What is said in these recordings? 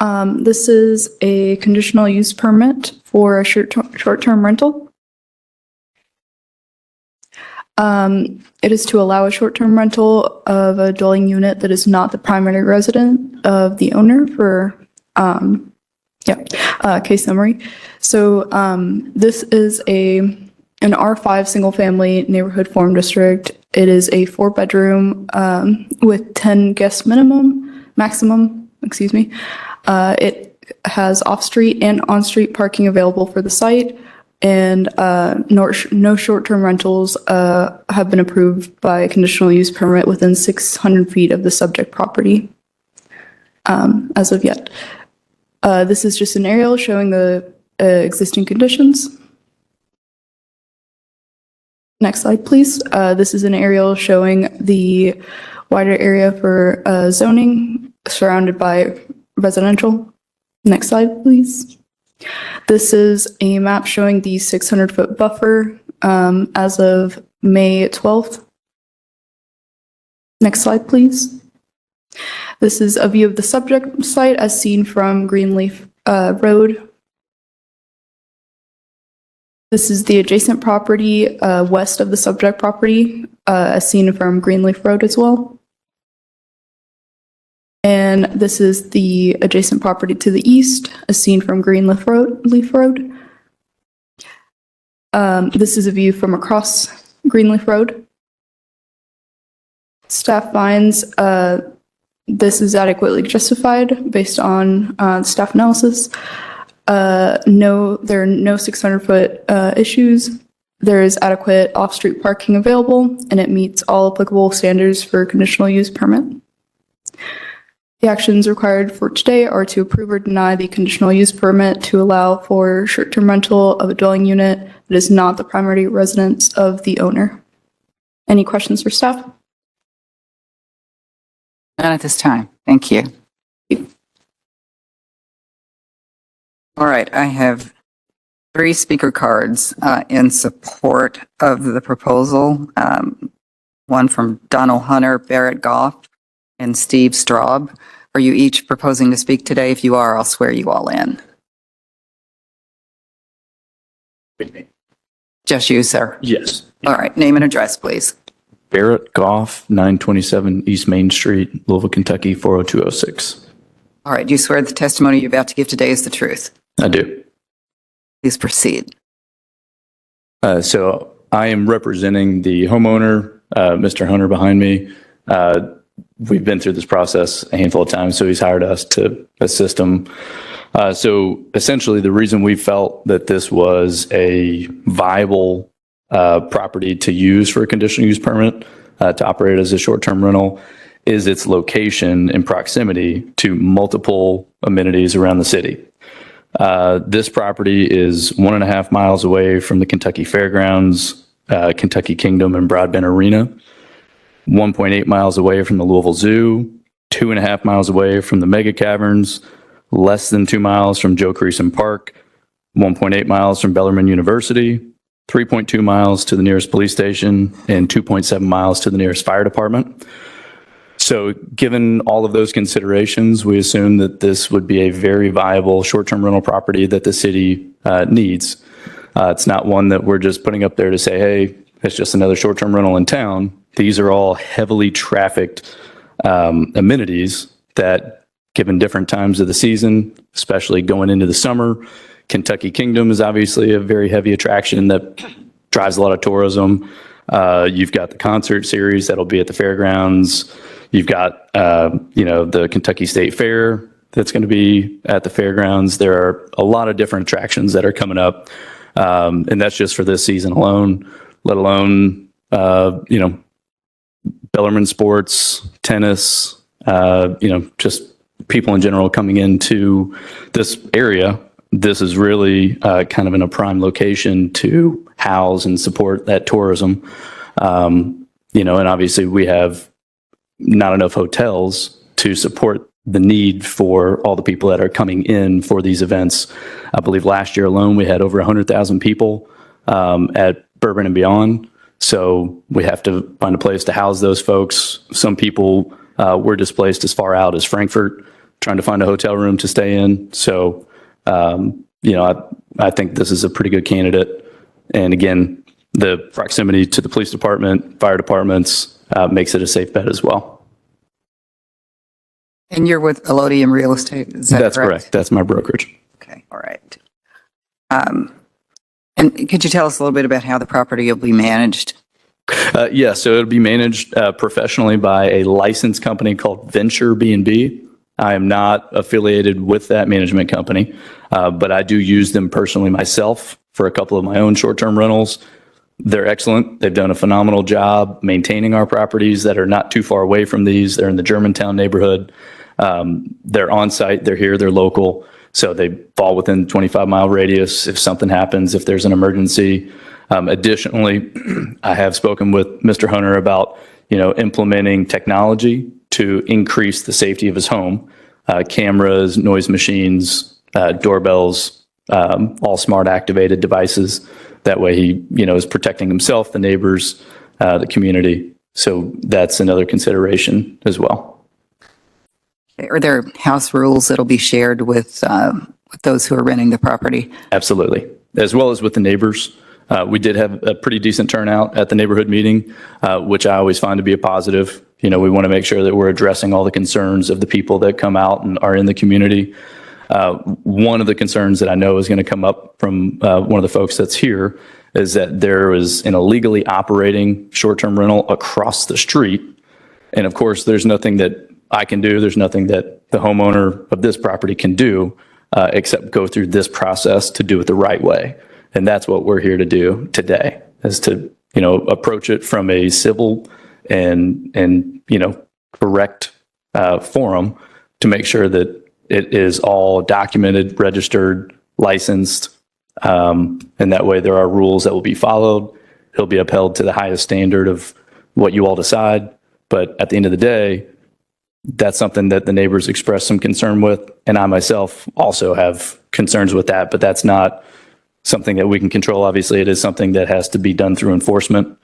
This is a conditional use permit for a short-term rental. It is to allow a short-term rental of a dwelling unit that is not the primary resident of the owner for, case summary. So this is an R5 single-family neighborhood form district. It is a 4-bedroom with 10 guests maximum. It has off-street and on-street parking available for the site. And no short-term rentals have been approved by a conditional use permit within 600 feet of the subject property as of yet. This is just an aerial showing the existing conditions. Next slide, please. This is an aerial showing the wider area for zoning surrounded by residential. Next slide, please. This is a map showing the 600-foot buffer as of May 12th. Next slide, please. This is a view of the subject site as seen from Greenleaf Road. This is the adjacent property west of the subject property as seen from Greenleaf Road as well. And this is the adjacent property to the east, as seen from Greenleaf Road. This is a view from across Greenleaf Road. Staff finds this is adequately justified based on staff analysis. There are no 600-foot issues. There is adequate off-street parking available, and it meets all applicable standards for conditional use permit. The actions required for today are to approve or deny the conditional use permit to allow for short-term rental of a dwelling unit that is not the primary residence of the owner. Any questions for staff? None at this time. Thank you. All right, I have 3 speaker cards in support of the proposal. One from Donald Hunter, Barrett Goff, and Steve Straub. Are you each proposing to speak today? If you are, I'll swear you all in. Just you, sir? Yes. All right, name and address, please. Barrett Goff, 927 East Main Street, Louisville, Kentucky, 40206. All right, do you swear the testimony you're about to give today is the truth? I do. Please proceed. So I am representing the homeowner, Mr. Hunter behind me. We've been through this process a handful of times, so he's hired us to assist him. So essentially, the reason we felt that this was a viable property to use for a conditional use permit to operate as a short-term rental is its location and proximity to multiple amenities around the city. This property is 1.5 miles away from the Kentucky Fairgrounds, Kentucky Kingdom, and Broadbent Arena. 1.8 miles away from the Louisville Zoo, 2.5 miles away from the Mega Caverns, less than 2 miles from Joe Creason Park, 1.8 miles from Bellarmine University, 3.2 miles to the nearest police station, and 2.7 miles to the nearest fire department. So given all of those considerations, we assume that this would be a very viable short-term rental property that the city needs. It's not one that we're just putting up there to say, hey, it's just another short-term rental in town. These are all heavily trafficked amenities that, given different times of the season, especially going into the summer, Kentucky Kingdom is obviously a very heavy attraction that drives a lot of tourism. You've got the concert series that'll be at the fairgrounds. You've got, the Kentucky State Fair that's going to be at the fairgrounds. There are a lot of different attractions that are coming up. And that's just for this season alone, let alone, Bellarmine sports, tennis, just people in general coming into this area. This is really kind of in a prime location to house and support that tourism. And obviously we have not enough hotels to support the need for all the people that are coming in for these events. I believe last year alone, we had over 100,000 people at Bourbon and Beyond. So we have to find a place to house those folks. Some people were displaced as far out as Frankfurt trying to find a hotel room to stay in. So, I think this is a pretty good candidate. And again, the proximity to the police department, fire departments, makes it a safe bet as well. And you're with Elodium Real Estate, is that That's correct. That's my brokerage. Okay, all right. And could you tell us a little bit about how the property will be managed? Yeah, so it'll be managed professionally by a licensed company called Venture B&B. I am not affiliated with that management company, but I do use them personally myself for a couple of my own short-term rentals. They're excellent. They've done a phenomenal job maintaining our properties that are not too far away from these. They're in the Germantown neighborhood. They're on site. They're here. They're local. So they fall within 25-mile radius if something happens, if there's an emergency. Additionally, I have spoken with Mr. Hunter about, implementing technology to increase the safety of his home. Cameras, noise machines, doorbells, all smart activated devices. That way he, is protecting himself, the neighbors, the community. So that's another consideration as well. Are there house rules that'll be shared with those who are renting the property? Absolutely. As well as with the neighbors. We did have a pretty decent turnout at the neighborhood meeting, which I always find to be a positive. We want to make sure that we're addressing all the concerns of the people that come out and are in the community. One of the concerns that I know is going to come up from one of the folks that's here is that there is an illegally operating short-term rental across the street. And of course, there's nothing that I can do. There's nothing that the homeowner of this property can do except go through this process to do it the right way. And that's what we're here to do today, is to, approach it from a civil and correct forum to make sure that it is all documented, registered, licensed, and that way there are rules that will be followed. It'll be upheld to the highest standard of what you all decide. But at the end of the day, that's something that the neighbors expressed some concern with. And I myself also have concerns with that, but that's not something that we can control. Obviously, it is something that has to be done through enforcement.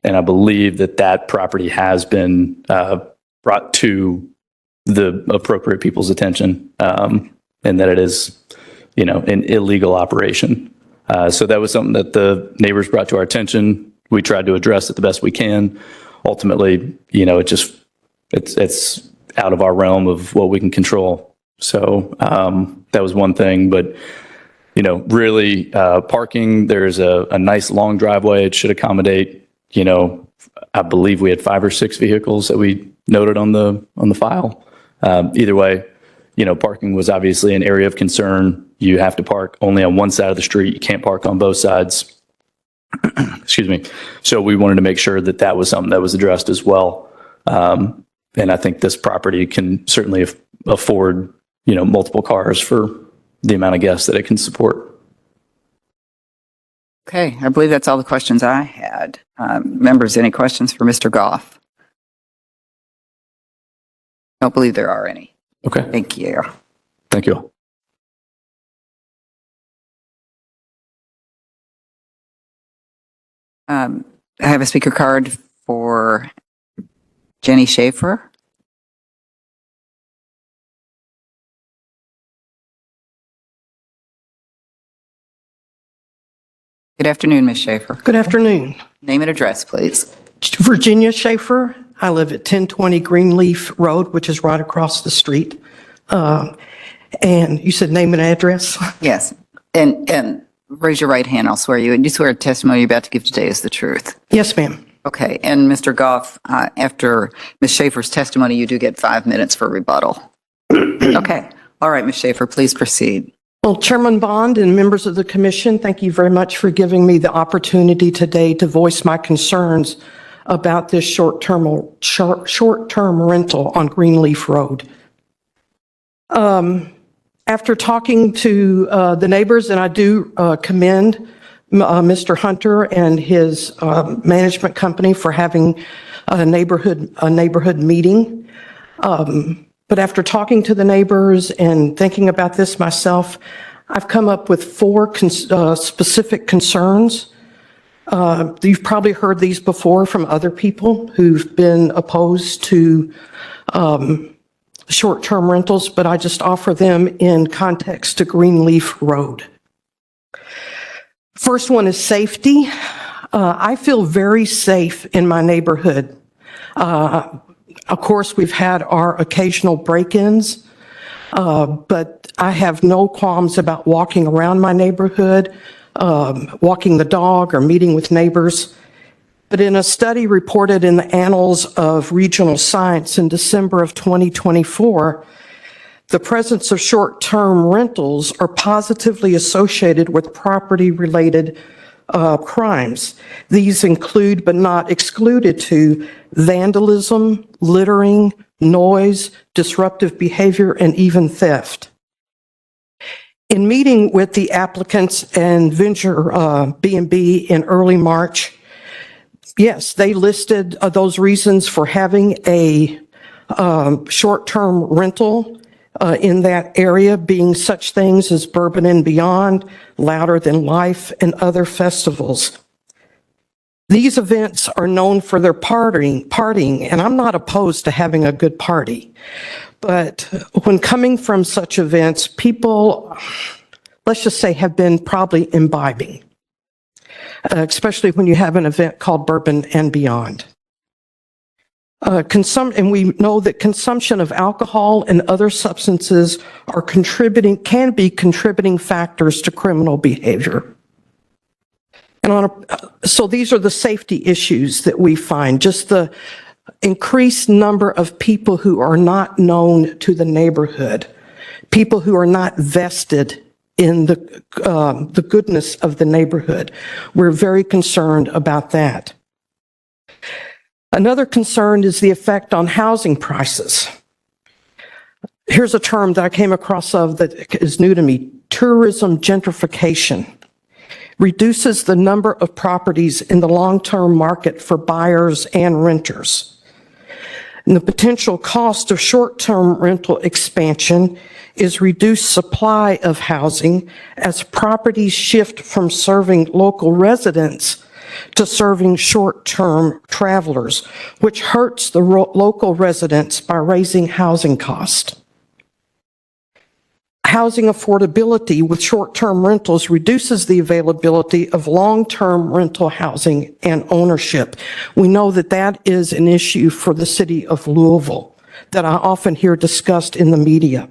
And I believe that property has been brought to the appropriate people's attention, and that it is, an illegal operation. So that was something that the neighbors brought to our attention. We tried to address it the best we can. Ultimately, it's out of our realm of what we can control. So that was one thing, but really parking, there's a nice long driveway. It should accommodate, I believe we had 5 or 6 vehicles that we noted on the file. Either way, parking was obviously an area of concern. You have to park only on one side of the street. You can't park on both sides. Excuse me. So we wanted to make sure that was something that was addressed as well. And I think this property can certainly afford, multiple cars for the amount of guests that it can support. Okay, I believe that's all the questions I had. Members, any questions for Mr. Goff? I don't believe there are any. Okay. Thank you. Thank you all. I have a speaker card for Jenny Schaefer. Good afternoon, Ms. Schaefer. Good afternoon. Name and address, please. Virginia Schaefer. I live at 1020 Greenleaf Road, which is right across the street. And you said name and address? Yes. And raise your right hand, I'll swear you. And you swear the testimony you're about to give today is the truth. Yes, ma'am. Okay. And Mr. Goff, after Ms. Schaefer's testimony, you do get 5 minutes for rebuttal. Okay. All right, Ms. Schaefer, please proceed. Well, Chairman Bond and members of the commission, thank you very much for giving me the opportunity today to voice my concerns about this short-term rental on Greenleaf Road. After talking to the neighbors, and I do commend Mr. Hunter and his management company for having a neighborhood meeting. But after talking to the neighbors and thinking about this myself, I've come up with 4 specific concerns. You've probably heard these before from other people who've been opposed to short-term rentals, but I just offer them in context to Greenleaf Road. First one is safety. I feel very safe in my neighborhood. Of course, we've had our occasional break-ins, but I have no qualms about walking around my neighborhood, walking the dog or meeting with neighbors. But in a study reported in the Annals of Regional Science in December of 2024, the presence of short-term rentals are positively associated with property-related crimes. These include, but not excluded to, vandalism, littering, noise, disruptive behavior, and even theft. In meeting with the applicants and Venture B&B in early March, yes, they listed those reasons for having a short-term rental in that area, being such things as Bourbon and Beyond, Louder Than Life, and other festivals. These events are known for their partying, and I'm not opposed to having a good party. But when coming from such events, people, let's just say, have been probably imbibing, especially when you have an event called Bourbon and Beyond. And we know that consumption of alcohol and other substances can be contributing factors to criminal behavior. And so these are the safety issues that we find, just the increased number of people who are not known to the neighborhood, people who are not vested in the goodness of the neighborhood. We're very concerned about that. Another concern is the effect on housing prices. Here's a term that I came across that is new to me: tourism gentrification. Reduces the number of properties in the long-term market for buyers and renters. And the potential cost of short-term rental expansion is reduced supply of housing as properties shift from serving local residents to serving short-term travelers, which hurts the local residents by raising housing costs. Housing affordability with short-term rentals reduces the availability of long-term rental housing and ownership. We know that that is an issue for the city of Louisville that I often hear discussed in the media.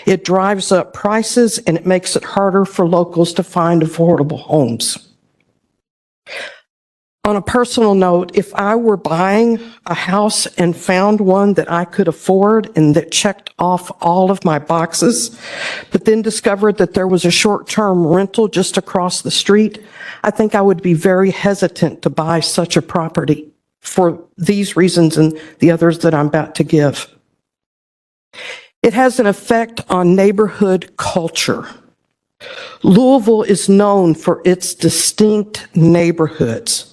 It drives up prices and it makes it harder for locals to find affordable homes. On a personal note, if I were buying a house and found one that I could afford and that checked off all of my boxes, but then discovered that there was a short-term rental just across the street, I think I would be very hesitant to buy such a property for these reasons and the others that I'm about to give. It has an effect on neighborhood culture. Louisville is known for its distinct neighborhoods.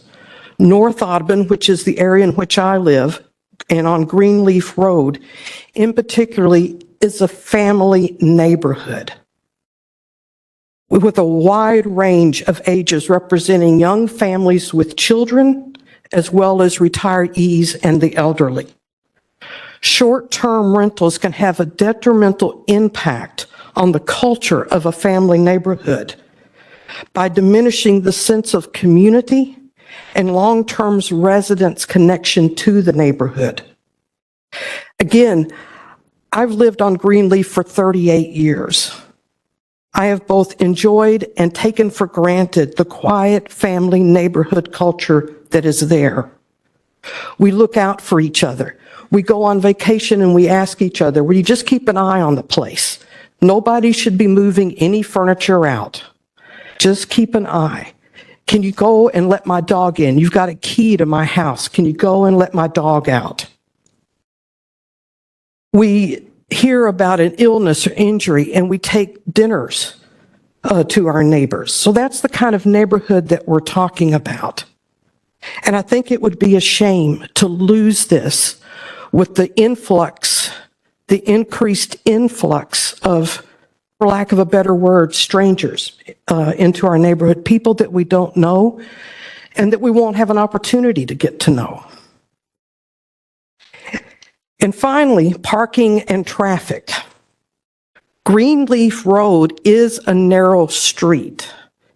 North Audubon, which is the area in which I live, and on Greenleaf Road, in particularly, is a family neighborhood with a wide range of ages representing young families with children, as well as retirees and the elderly. Short-term rentals can have a detrimental impact on the culture of a family neighborhood by diminishing the sense of community and long-term residents' connection to the neighborhood. Again, I've lived on Greenleaf for 38 years. I have both enjoyed and taken for granted the quiet family neighborhood culture that is there. We look out for each other. We go on vacation and we ask each other, will you just keep an eye on the place? Nobody should be moving any furniture out. Just keep an eye. Can you go and let my dog in? You've got a key to my house. Can you go and let my dog out? We hear about an illness or injury and we take dinners to our neighbors. So that's the kind of neighborhood that we're talking about. And I think it would be a shame to lose this with the increased influx of, for lack of a better word, strangers into our neighborhood, people that we don't know and that we won't have an opportunity to get to know. And finally, parking and traffic. Greenleaf Road is a narrow street.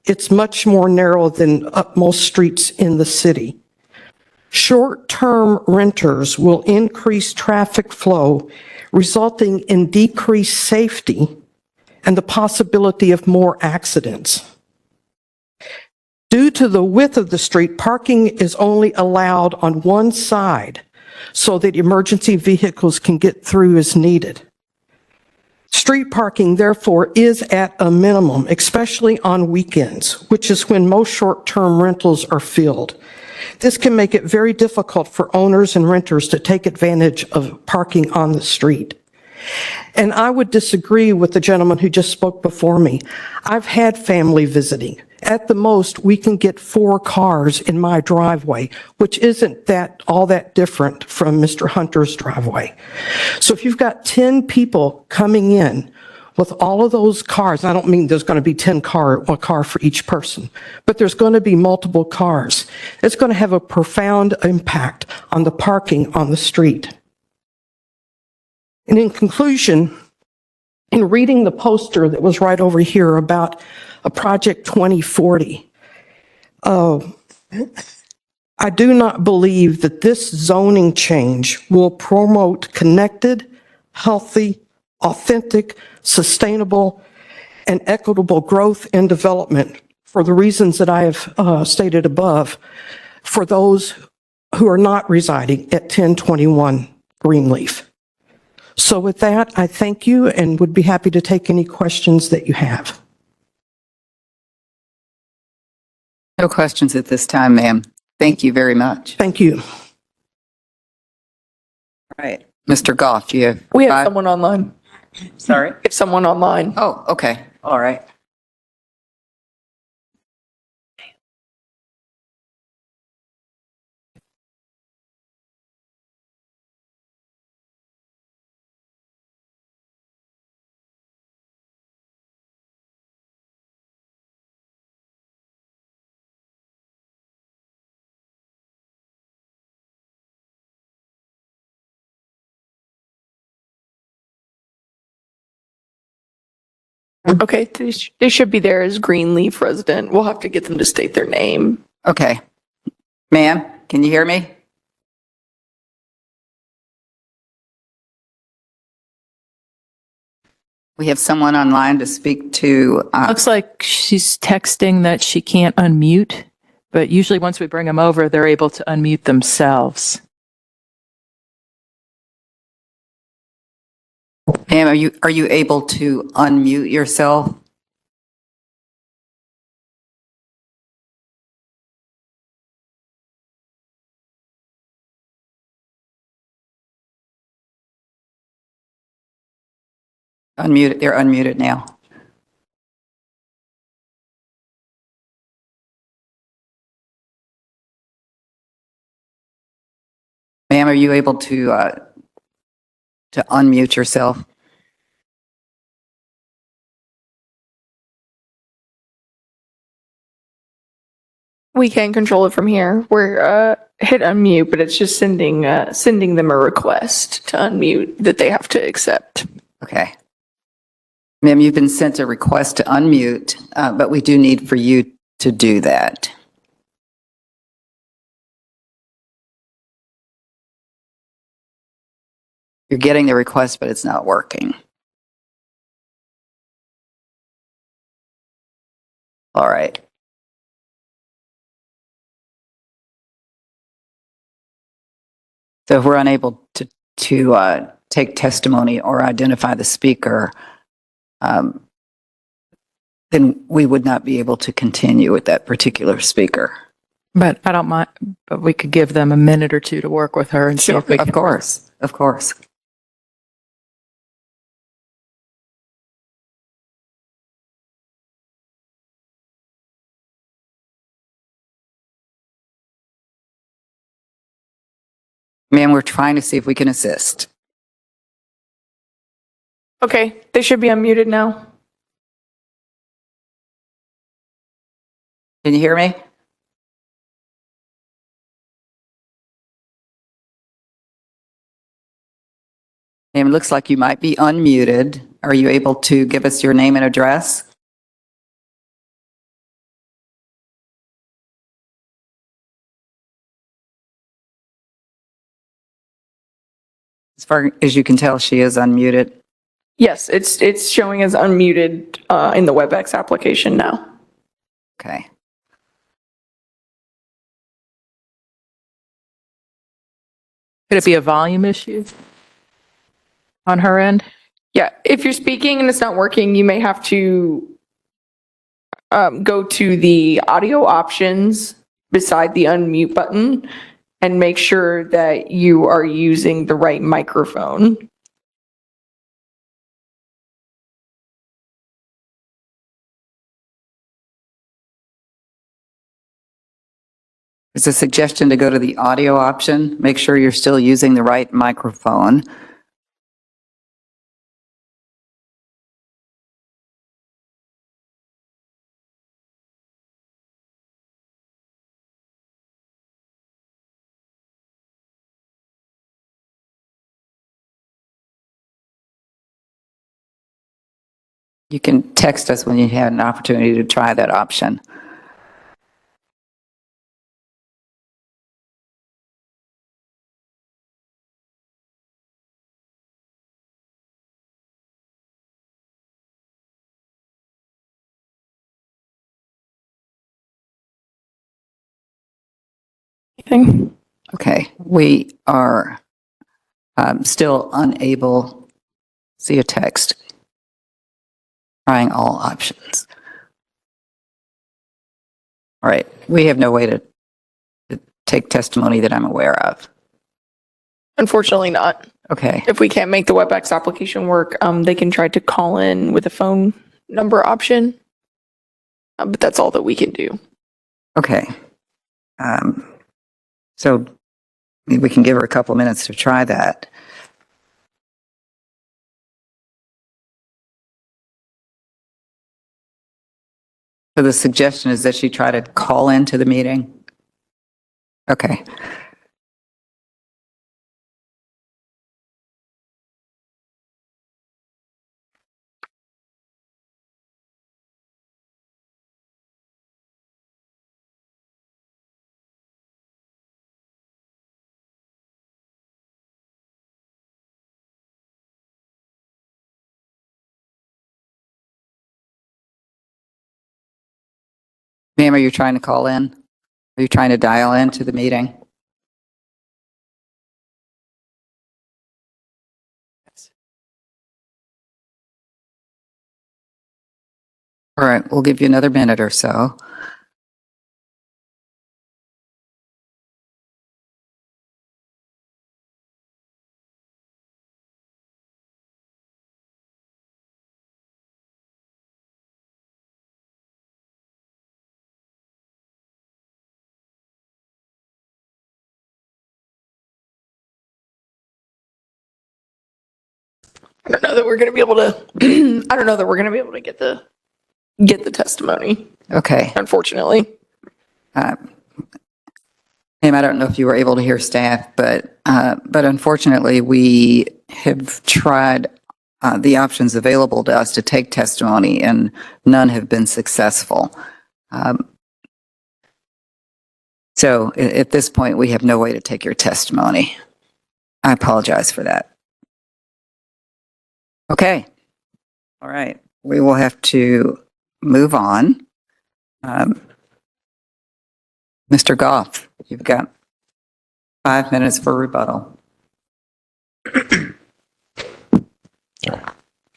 It's much more narrow than most streets in the city. Short-term renters will increase traffic flow, resulting in decreased safety and the possibility of more accidents. Due to the width of the street, parking is only allowed on one side so that emergency vehicles can get through as needed. Street parking, therefore, is at a minimum, especially on weekends, which is when most short-term rentals are filled. This can make it very difficult for owners and renters to take advantage of parking on the street. And I would disagree with the gentleman who just spoke before me. I've had family visiting. At the most, we can get 4 cars in my driveway, which isn't all that different from Mr. Hunter's driveway. So if you've got 10 people coming in with all of those cars, I don't mean there's going to be a car for each person, but there's going to be multiple cars. It's going to have a profound impact on the parking on the street. And in conclusion, in reading the poster that was right over here about a Project 2040, I do not believe that this zoning change will promote connected, healthy, authentic, sustainable, and equitable growth and development for the reasons that I have stated above for those who are not residing at 1021 Greenleaf. So with that, I thank you and would be happy to take any questions that you have. No questions at this time, ma'am. Thank you very much. Thank you. All right. Mr. Goff, you have We have 5? someone online. Sorry? We have someone online. Oh, okay. All right. Okay, they should be there as Greenleaf resident. We'll have to get them to state their name. Okay. Ma'am, can you hear me? We have someone online to speak to. Looks like she's texting that she can't unmute, but usually once we bring them over, they're able to unmute themselves. Ma'am, are you able to unmute yourself? Unmute. They're unmuted now. Ma'am, are you able to unmute yourself? We can control it from here. We're hit unmute, but it's just sending them a request to unmute that they have to accept. Okay. Ma'am, you've been sent a request to unmute, but we do need for you to do that. You're getting the request, but it's not working. All right. So if we're unable to take testimony or identify the speaker, then we would not be able to continue with that particular speaker. But I don't mind, but we could give them a minute or two to work with her and see if we Of can. course, of course. Ma'am, we're trying to see if we can assist. Okay, they should be unmuted now. Can you hear me? Ma'am, it looks like you might be unmuted. Are you able to give us your name and address? As far as you can tell, she is unmuted. Yes, it's showing as unmuted in the WebEx application now. Okay. Could it be a volume issue on her end? Yeah, if you're speaking and it's not working, you may have to go to the audio options beside the unmute button and make sure that you are using the right microphone. It's a suggestion to go to the audio option. Make sure you're still using the right microphone. You can text us when you have an opportunity to try that option. Anything? Okay, we are still unable to see a text. Trying all options. All right, we have no way to take testimony that I'm aware of. Unfortunately not. Okay, If we can't make the WebEx application work, they can try to call in with a phone number option. But that's all that we can do. okay. So we can give her a couple minutes to try that. So the suggestion is that she try to call into the meeting? Okay. Ma'am, are you trying to call in? Are you trying to dial into the meeting? All right, we'll give you another minute or so. I don't know that we're going to be able to. I don't know that we're going to be able to get the testimony. Okay. Unfortunately. Ma'am, I don't know if you were able to hear staff, but unfortunately, we have tried the options available to us to take testimony, and none have been successful. So at this point, we have no way to take your testimony. I apologize for that. Okay. All right. We will have to move on. Mr. Goff, you've got 5 minutes for rebuttal.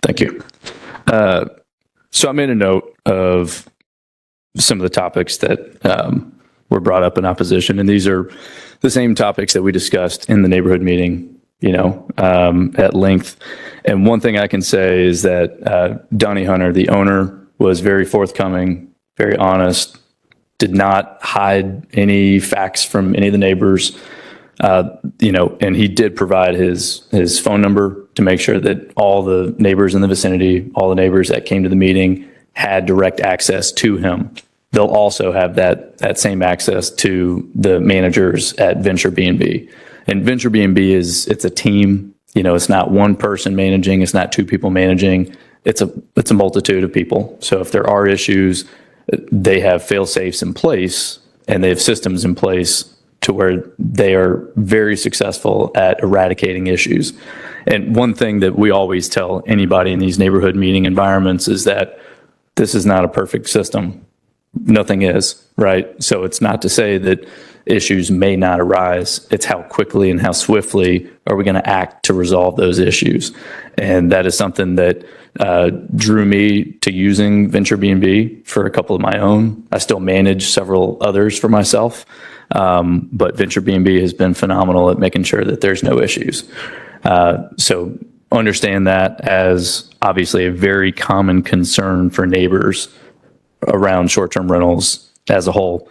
Thank you. So I made a note of some of the topics that were brought up in opposition, and these are the same topics that we discussed in the neighborhood meeting, at length. And one thing I can say is that Donnie Hunter, the owner, was very forthcoming, very honest, did not hide any facts from any of the neighbors, and he did provide his phone number to make sure that all the neighbors in the vicinity, all the neighbors that came to the meeting had direct access to him. They'll also have that same access to the managers at Venture B&B. And Venture B&B it's a team. It's not one person managing, it's not two people managing, it's a multitude of people. So if there are issues, they have fail safes in place and they have systems in place to where they are very successful at eradicating issues. And one thing that we always tell anybody in these neighborhood meeting environments is that this is not a perfect system. Nothing is, right? So it's not to say that issues may not arise. It's how quickly and how swiftly are we going to act to resolve those issues. And that is something that drew me to using Venture B&B for a couple of my own. I still manage several others for myself, but Venture B&B has been phenomenal at making sure that there's no issues. So understand that as obviously a very common concern for neighbors around short-term rentals as a whole.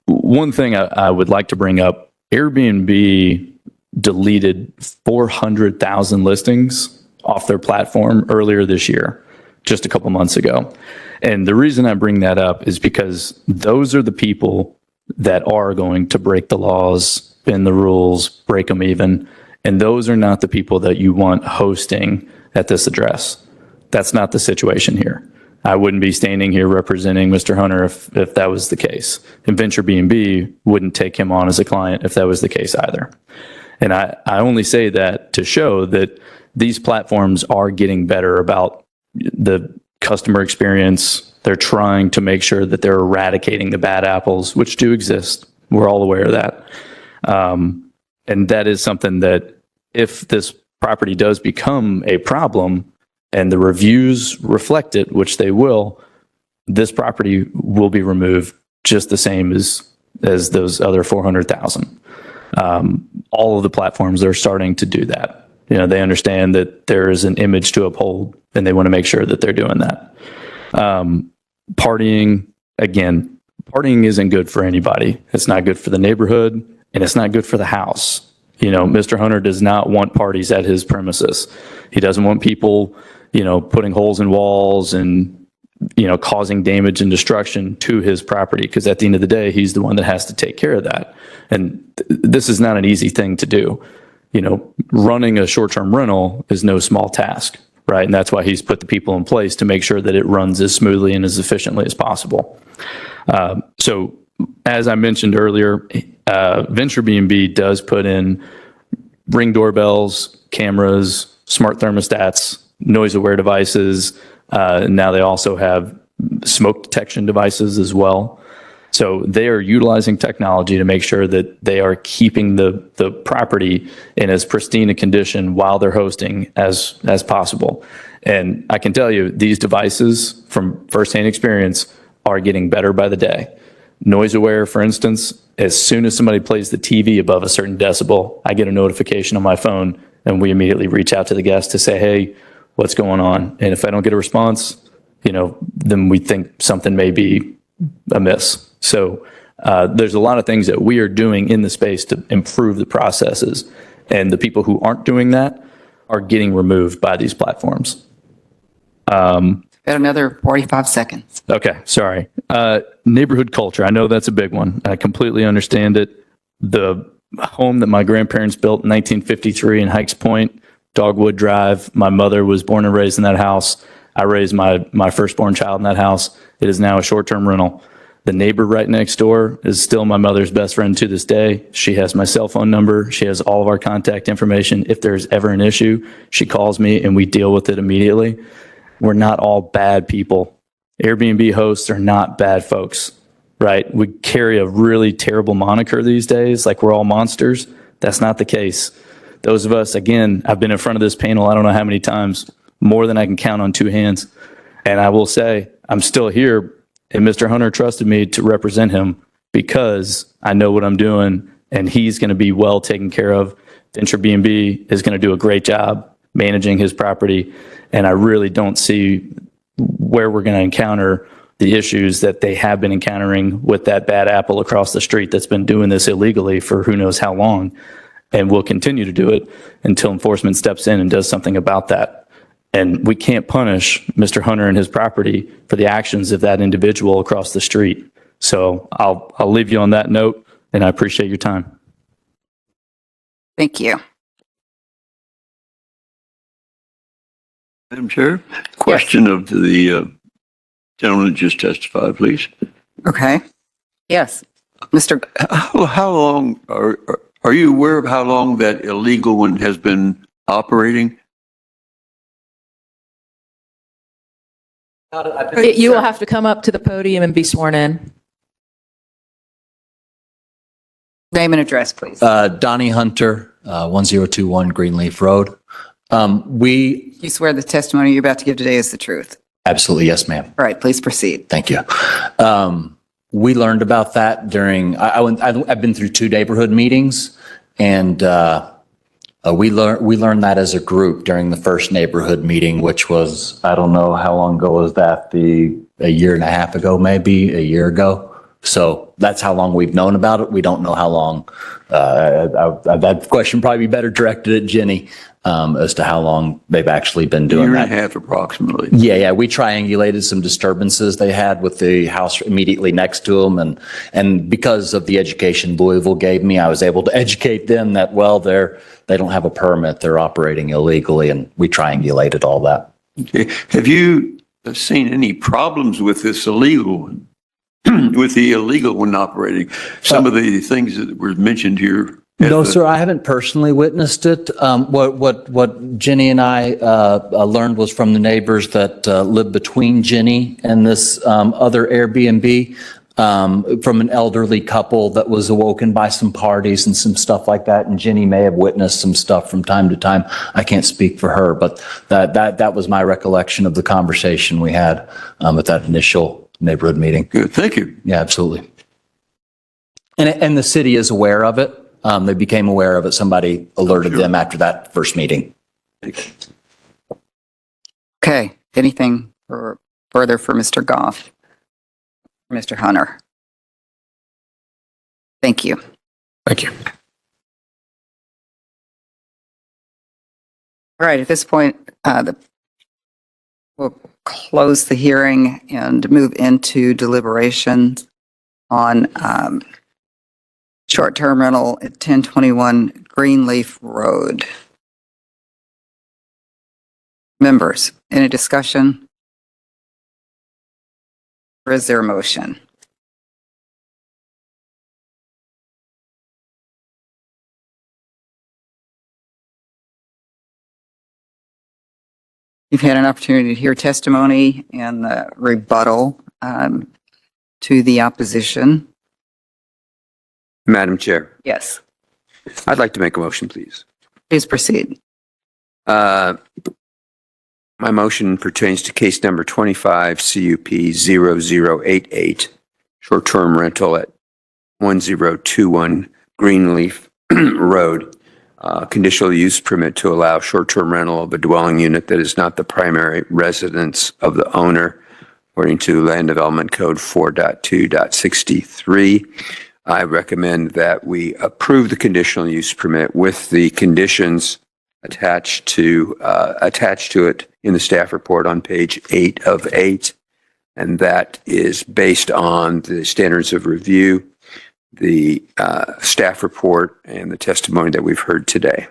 One thing I would like to bring up, Airbnb deleted 400,000 listings off their platform earlier this year, just a couple months ago. And the reason I bring that up is because those are the people that are going to break the laws, bend the rules, break them even. And those are not the people that you want hosting at this address. That's not the situation here. I wouldn't be standing here representing Mr. Hunter if that was the case. And Venture B&B wouldn't take him on as a client if that was the case either. And I only say that to show that these platforms are getting better about the customer experience. They're trying to make sure that they're eradicating the bad apples, which do exist. We're all aware of that. And that is something that if this property does become a problem, and the reviews reflect it, which they will, this property will be removed just the same as those other 400,000. All of the platforms are starting to do that. They understand that there is an image to uphold, and they want to make sure that they're doing that. Partying, again, partying isn't good for anybody. It's not good for the neighborhood, and it's not good for the house. Mr. Hunter does not want parties at his premises. He doesn't want people putting holes in walls and, causing damage and destruction to his property. Because at the end of the day, he's the one that has to take care of that. And this is not an easy thing to do. Running a short-term rental is no small task, right? And that's why he's put the people in place to make sure that it runs as smoothly and as efficiently as possible. So as I mentioned earlier, Venture B&B does put in Ring doorbells, cameras, smart thermostats, noise-aware devices. Now they also have smoke detection devices as well. So they are utilizing technology to make sure that they are keeping the property in as pristine a condition while they're hosting as possible. And I can tell you, these devices, from firsthand experience, are getting better by the day. Noise aware, for instance, as soon as somebody plays the TV above a certain decibel, I get a notification on my phone and we immediately reach out to the guest to say, hey, what's going on? And if I don't get a response, then we think something may be amiss. So there's a lot of things that we are doing in the space to improve the processes. And the people who aren't doing that are getting removed by these platforms. Got another 45 seconds. Okay, sorry. Neighborhood culture. I know that's a big one. I completely understand it. The home that my grandparents built in 1953 in Hikes Point, Dogwood Drive. My mother was born and raised in that house. I raised my firstborn child in that house. It is now a short-term rental. The neighbor right next door is still my mother's best friend to this day. She has my cell phone number. She has all of our contact information. If there's ever an issue, she calls me and we deal with it immediately. We're not all bad people. Airbnb hosts are not bad folks, right? We carry a really terrible moniker these days, like we're all monsters. That's not the case. Those of us, again, I've been in front of this panel, I don't know how many times, more than I can count on two hands. And I will say, I'm still here, and Mr. Hunter trusted me to represent him because I know what I'm doing, and he's going to be well taken care of. Venture B&B is going to do a great job managing his property, and I really don't see where we're going to encounter the issues that they have been encountering with that bad apple across the street that's been doing this illegally for who knows how long, and will continue to do it until enforcement steps in and does something about that. And we can't punish Mr. Hunter and his property for the actions of that individual across the street. So I'll leave you on that note, and I appreciate your time. Thank you. Madam Chair, question of the gentleman that just testified, please. Okay. Yes. Mr. How long are you aware of how long that illegal one has been operating? You will have to come up to the podium and be sworn in. Name and address, please. Donnie Hunter, 1021 Greenleaf Road. You swear the testimony you're about to give today is the truth. Absolutely, yes, ma'am. All right, please proceed. Thank you. We learned about that during, I've been through 2 neighborhood meetings, and we learned that as a group during the first neighborhood meeting, which was, I don't know how long ago was that, a year and a half ago, maybe a year ago. So that's how long we've known about it. We don't know how long. That question probably be better directed at Jenny as to how long they've actually been doing Year that. and a half approximately. Yeah. We triangulated some disturbances they had with the house immediately next to them. And because of the education Louisville gave me, I was able to educate them that, well, they don't have a permit. They're operating illegally, and we triangulated all that. Okay. Have you seen any problems with this illegal one? With the illegal one operating? Some of the things that were mentioned here. No, sir, I haven't personally witnessed it. What Jenny and I learned was from the neighbors that live between Jenny and this other Airbnb, from an elderly couple that was awoken by some parties and some stuff like that. And Jenny may have witnessed some stuff from time to time. I can't speak for her, but that was my recollection of the conversation we had at that initial neighborhood meeting. Good, thank you. Yeah, absolutely. And the city is aware of it. They became aware of it. Somebody alerted them after that first meeting. Okay. Anything further for Mr. Goff? Mr. Hunter? Thank you. Thank you. All right. At this point, we'll close the hearing and move into deliberations on short-term rental at 1021 Greenleaf Road. Members, any discussion? Or is there a motion? You've had an opportunity to hear testimony and the rebuttal to the opposition. Madam Chair, Yes, I'd like to make a motion, please. please proceed. My motion pertains to case number 25 CUP 0088, short-term rental at 1021 Greenleaf Road. Conditional use permit to allow short-term rental of a dwelling unit that is not the primary residence of the owner, according to Land Development Code 4.2.63. I recommend that we approve the conditional use permit with the conditions attached to it in the staff report on page 8 of 8. And that is based on the standards of review, the staff report, and the testimony that we've heard today.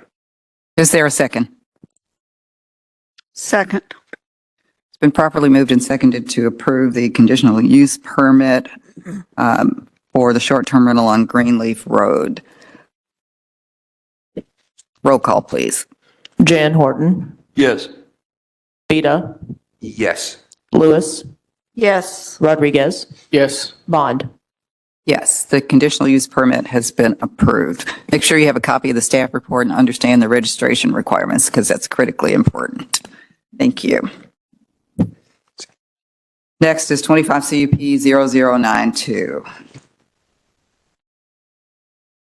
Is there a second? Second. It's been properly moved and seconded to approve the conditional use permit for the short-term rental on Greenleaf Road. Roll call, please. Jan Horton, Yes. Vita, Yes. Lewis, Yes. Rodriguez, Yes. Bond. Yes, the conditional use permit has been approved. Make sure you have a copy of the staff report and understand the registration requirements because that's critically important. Thank you. Next is 25 CUP 0092.